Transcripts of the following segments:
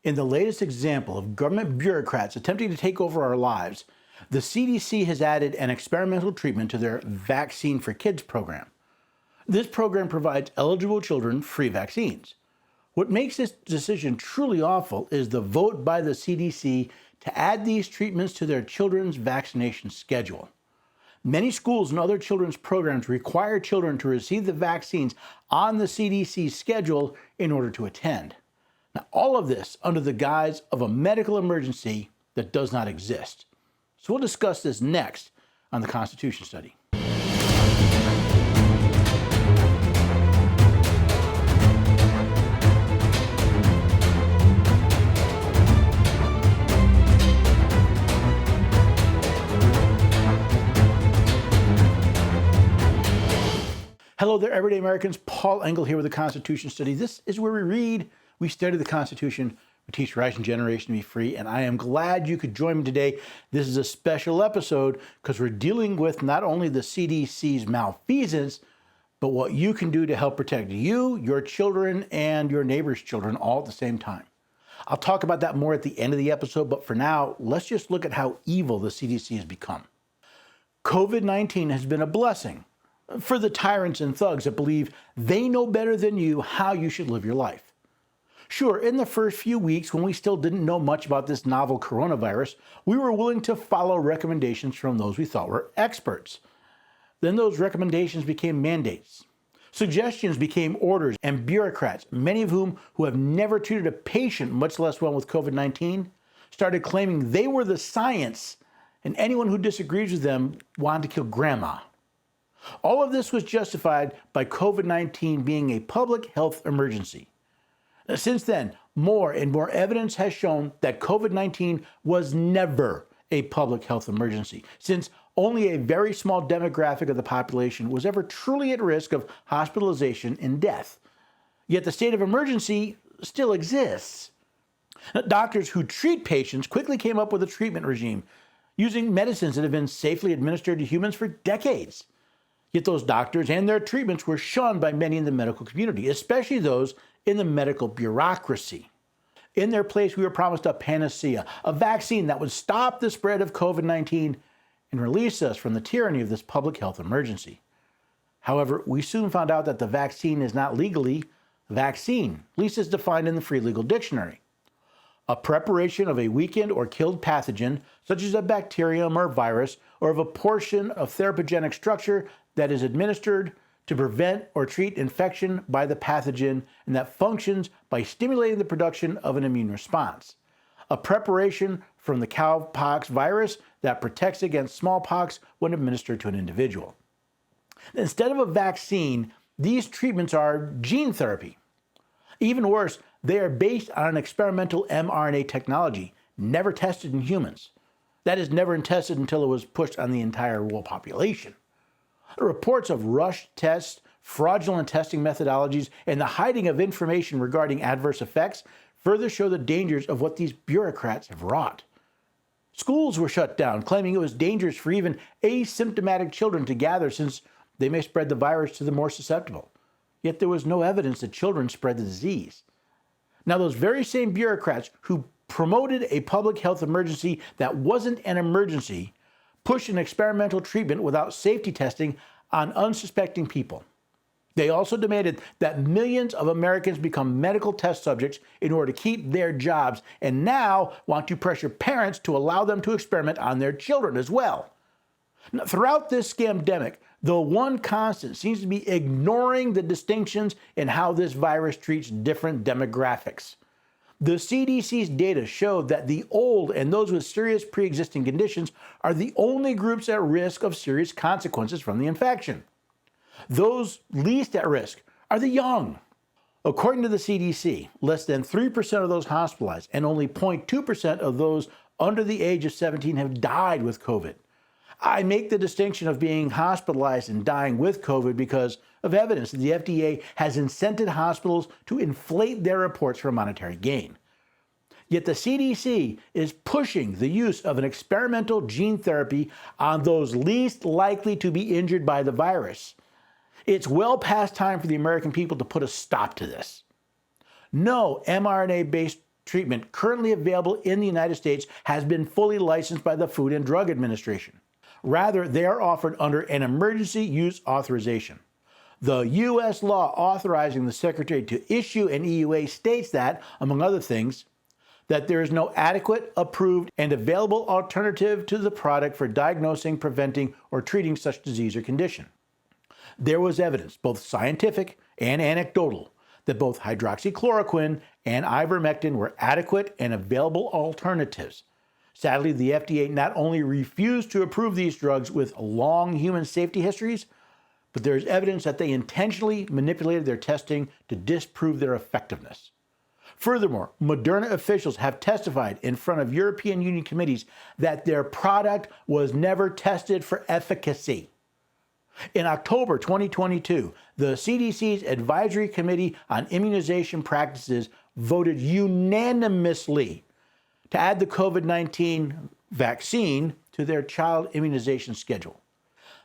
In the latest example of government bureaucrats attempting to take over our lives, the CDC has added an experimental treatment to their Vaccine for Kids program. This program provides eligible children free vaccines. What makes this decision truly awful is the vote by the CDC to add these treatments to their children's vaccination schedule. Many schools and other children's programs require children to receive the vaccines on the CDC schedule in order to attend. Now, all of this under the guise of a medical emergency that does not exist. So we'll discuss this next on the Constitution Study. Hello there, everyday Americans. Paul Engel here with the Constitution Study. This is where we read, we study the Constitution, we teach the rising generation to be free, and I am glad you could join me today. This is a special episode because we're dealing with not only the CDC's malfeasance, but what you can do to help protect you, your children, and your neighbor's children all at the same time. I'll talk about that more at the end of the episode, but for now, let's just look at how evil the CDC has become. COVID-19 has been a blessing for the tyrants and thugs that believe they know better than you how you should live your life. Sure, in the first few weeks, when we still didn't know much about this novel coronavirus, we were willing to follow recommendations from those we thought were experts. Then those recommendations became mandates. Suggestions became orders, and bureaucrats, many of whom who have never treated a patient, much less one with COVID-19, started claiming they were the science, and anyone who disagrees with them wanted to kill grandma. All of this was justified by COVID-19 being a public health emergency. Since then, more and more evidence has shown that COVID-19 was never a public health emergency, since only a very small demographic of the population was ever truly at risk of hospitalization and death. Yet the state of emergency still exists. Doctors who treat patients quickly came up with a treatment regime using medicines that have been safely administered to humans for decades. Yet those doctors and their treatments were shunned by many in the medical community, especially those in the medical bureaucracy. In their place, we were promised a panacea, a vaccine that would stop the spread of COVID-19 and release us from the tyranny of this public health emergency. However, we soon found out that the vaccine is not legally a vaccine, at least as defined in the Free Legal Dictionary. A preparation of a weakened or killed pathogen, such as a bacterium or virus, or of a portion of therapogenic structure that is administered to prevent or treat infection by the pathogen and that functions by stimulating the production of an immune response. A preparation from the cowpox virus that protects against smallpox when administered to an individual. Instead of a vaccine, these treatments are gene therapy. Even worse, they are based on an experimental mRNA technology never tested in humans. That is, never tested until it was pushed on the entire world population. Reports of rushed tests, fraudulent testing methodologies, and the hiding of information regarding adverse effects further show the dangers of what these bureaucrats have wrought. Schools were shut down, claiming it was dangerous for even asymptomatic children to gather since they may spread the virus to the more susceptible. Yet there was no evidence that children spread the disease. Now, those very same bureaucrats who promoted a public health emergency that wasn't an emergency pushed an experimental treatment without safety testing on unsuspecting people. They also demanded that millions of Americans become medical test subjects in order to keep their jobs, and now want to pressure parents to allow them to experiment on their children as well. Now, throughout this scamdemic, the one constant seems to be ignoring the distinctions in how this virus treats different demographics. The CDC's data showed that the old and those with serious pre-existing conditions are the only groups at risk of serious consequences from the infection. Those least at risk are the young. According to the CDC, less than 3% of those hospitalized and only 0.2% of those under the age of 17 have died with COVID. I make the distinction of being hospitalized and dying with COVID because of evidence that the FDA has incented hospitals to inflate their reports for monetary gain. Yet the CDC is pushing the use of an experimental gene therapy on those least likely to be injured by the virus. It's well past time for the American people to put a stop to this. No mRNA-based treatment currently available in the United States has been fully licensed by the Food and Drug Administration. Rather, they are offered under an emergency use authorization. The U.S. law authorizing the Secretary to issue an EUA states that, among other things, that there is no adequate, approved, and available alternative to the product for diagnosing, preventing, or treating such disease or condition. There was evidence, both scientific and anecdotal, that both hydroxychloroquine and ivermectin were adequate and available alternatives. Sadly, the FDA not only refused to approve these drugs with long human safety histories, but there is evidence that they intentionally manipulated their testing to disprove their effectiveness. Furthermore, Moderna officials have testified in front of European Union committees that their product was never tested for efficacy. In October 2022, the CDC's Advisory Committee on Immunization Practices voted unanimously to add the COVID-19 vaccine to their child immunization schedule.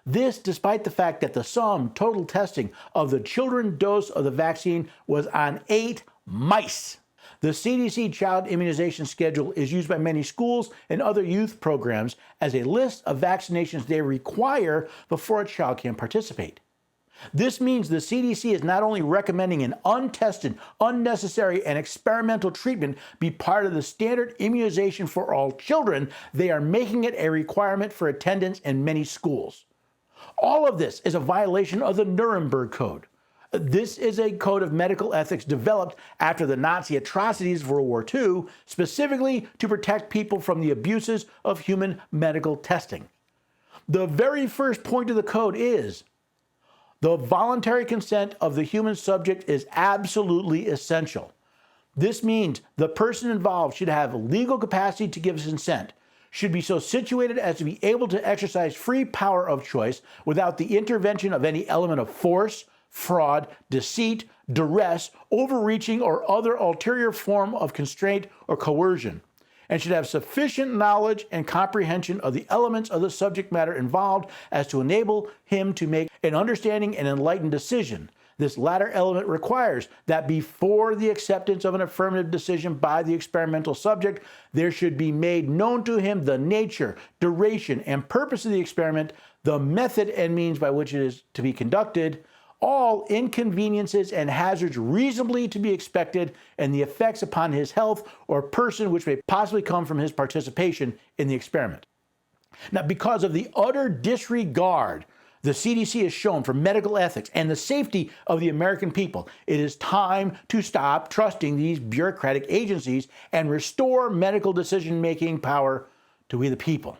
This despite the fact that the sum total testing of the children dose of the vaccine was on 8 mice. The CDC child immunization schedule is used by many schools and other youth programs as a list of vaccinations they require before a child can participate. This means the CDC is not only recommending an untested, unnecessary, and experimental treatment be part of the standard immunization for all children, they are making it a requirement for attendance in many schools. All of this is a violation of the Nuremberg Code. This is a code of medical ethics developed after the Nazi atrocities of World War II, specifically to protect people from the abuses of human medical testing. The very first point of the code is the voluntary consent of the human subject is absolutely essential. This means the person involved should have legal capacity to give consent, should be so situated as to be able to exercise free power of choice without the intervention of any element of force, fraud, deceit, duress, overreaching, or other ulterior form of constraint or coercion, and should have sufficient knowledge and comprehension of the elements of the subject matter involved as to enable him to make an understanding and enlightened decision. This latter element requires that before the acceptance of an affirmative decision by the experimental subject, there should be made known to him the nature, duration, and purpose of the experiment, the method and means by which it is to be conducted, all inconveniences and hazards reasonably to be expected, and the effects upon his health or person which may possibly come from his participation in the experiment. Now, because of the utter disregard the CDC has shown for medical ethics and the safety of the American people, it is time to stop trusting these bureaucratic agencies and restore medical decision-making power to we the people.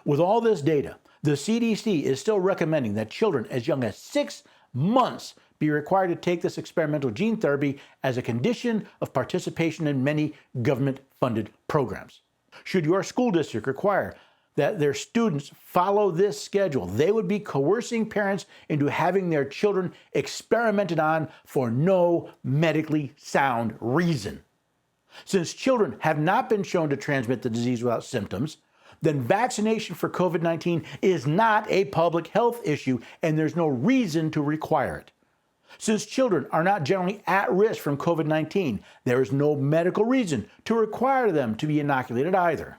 With all this data, the CDC is still recommending that children as young as 6 months be required to take this experimental gene therapy as a condition of participation in many government-funded programs. Should your school district require that their students follow this schedule, they would be coercing parents into having their children experimented on for no medically sound reason. Since children have not been shown to transmit the disease without symptoms, then vaccination for COVID-19 is not a public health issue, and there's no reason to require it. Since children are not generally at risk from COVID-19, there is no medical reason to require them to be inoculated either.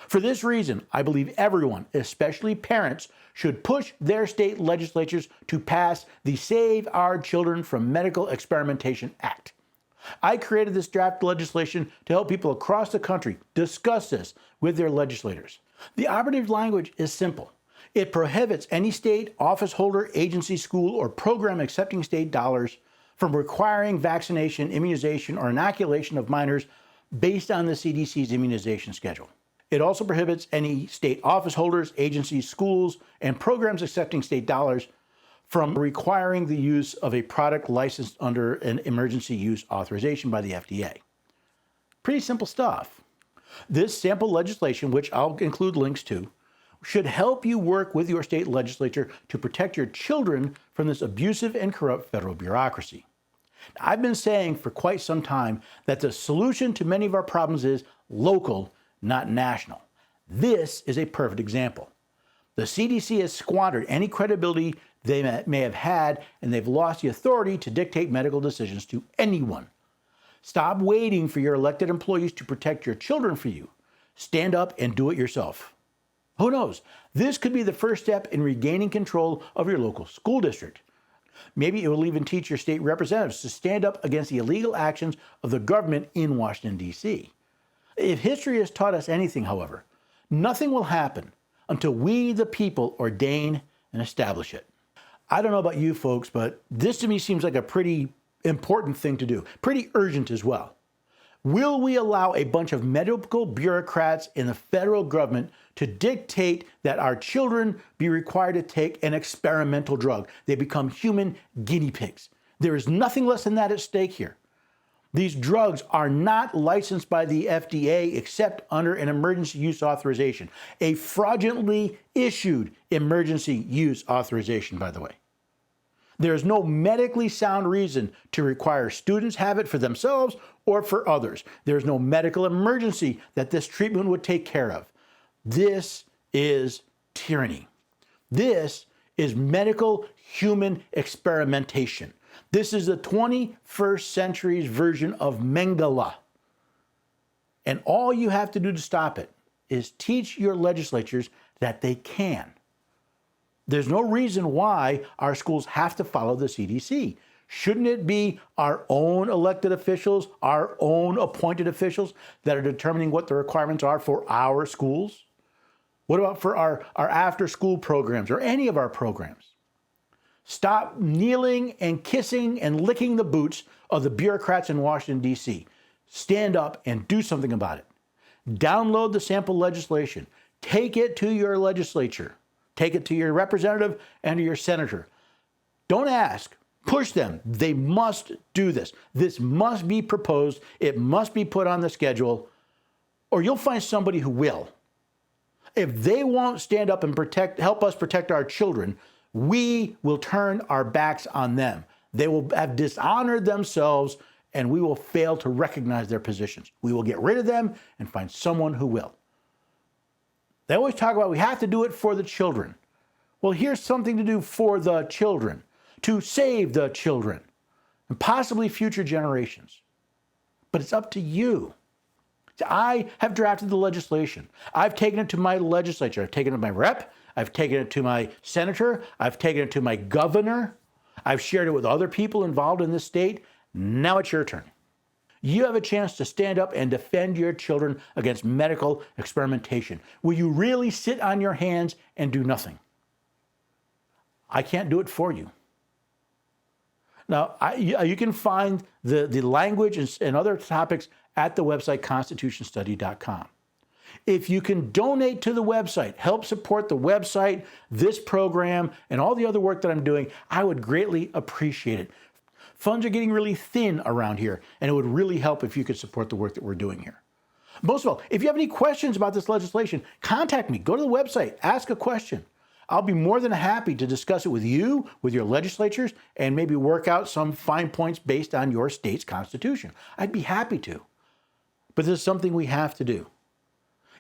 For this reason, I believe everyone, especially parents, should push their state legislatures to pass the Save Our Children from Medical Experimentation Act. I created this draft legislation to help people across the country discuss this with their legislators. The operative language is simple. It prohibits any state, office holder, agency, school, or program accepting state dollars from requiring vaccination, immunization, or inoculation of minors based on the CDC's immunization schedule. It also prohibits any state office holders, agencies, schools, and programs accepting state dollars from requiring the use of a product licensed under an emergency use authorization by the FDA. Pretty simple stuff. This sample legislation, which I'll include links to, should help you work with your state legislature to protect your children from this abusive and corrupt federal bureaucracy. I've been saying for quite some time that the solution to many of our problems is local, not national. This is a perfect example. The CDC has squandered any credibility they may have had, and they've lost the authority to dictate medical decisions to anyone. Stop waiting for your elected employees to protect your children for you. Stand up and do it yourself. Who knows? This could be the first step in regaining control of your local school district. Maybe it will even teach your state representatives to stand up against the illegal actions of the government in Washington, D.C. If history has taught us anything, however, nothing will happen until we, the people, ordain and establish it. I don't know about you folks, but this to me seems like a pretty important thing to do, pretty urgent as well. Will we allow a bunch of medical bureaucrats in the federal government to dictate that our children be required to take an experimental drug? They become human guinea pigs. There is nothing less than that at stake here. These drugs are not licensed by the FDA except under an emergency use authorization, a fraudulently issued emergency use authorization, by the way. There is no medically sound reason to require students have it for themselves or for others. There is no medical emergency that this treatment would take care of. This is tyranny. This is medical human experimentation. This is the 21st century's version of Mengele. And all you have to do to stop it is teach your legislatures that they can. There's no reason why our schools have to follow the CDC. Shouldn't it be our own elected officials, our own appointed officials that are determining what the requirements are for our schools? What about for our after-school programs or any of our programs? Stop kneeling and kissing and licking the boots of the bureaucrats in Washington, D.C. Stand up and do something about it. Download the sample legislation. Take it to your legislature. Take it to your representative and to your senator. Don't ask. Push them. They must do this. This must be proposed. It must be put on the schedule, or you'll find somebody who will. If they won't stand up and help us protect our children, we will turn our backs on them. They will have dishonored themselves, and we will fail to recognize their positions. We will get rid of them and find someone who will. They always talk about we have to do it for the children. Well, here's something to do for the children, to save the children, and possibly future generations. But it's up to you. I have drafted the legislation. I've taken it to my legislature. I've taken it to my rep. I've taken it to my senator. I've taken it to my governor. I've shared it with other people involved in this state. Now it's your turn. You have a chance to stand up and defend your children against medical experimentation. Will you really sit on your hands and do nothing? I can't do it for you. Now, you can find the language and other topics at the website constitutionstudy.com. If you can donate to the website, help support the website, this program, and all the other work that I'm doing, I would greatly appreciate it. Funds are getting really thin around here, and it would really help if you could support the work that we're doing here. Most of all, if you have any questions about this legislation, contact me. Go to the website, ask a question. I'll be more than happy to discuss it with you, with your legislatures, and maybe work out some fine points based on your state's constitution. I'd be happy to. But this is something we have to do.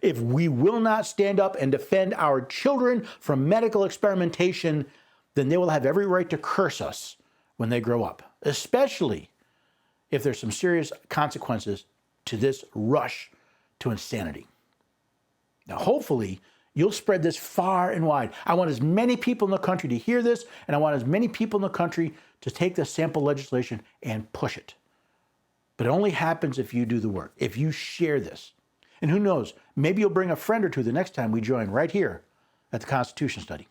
If we will not stand up and defend our children from medical experimentation, then they will have every right to curse us when they grow up, especially if there's some serious consequences to this rush to insanity. Now, hopefully, you'll spread this far and wide. I want as many people in the country to hear this, and I want as many people in the country to take this sample legislation and push it. But it only happens if you do the work, if you share this. And who knows, maybe you'll bring a friend or two the next time we join right here at the Constitution Study.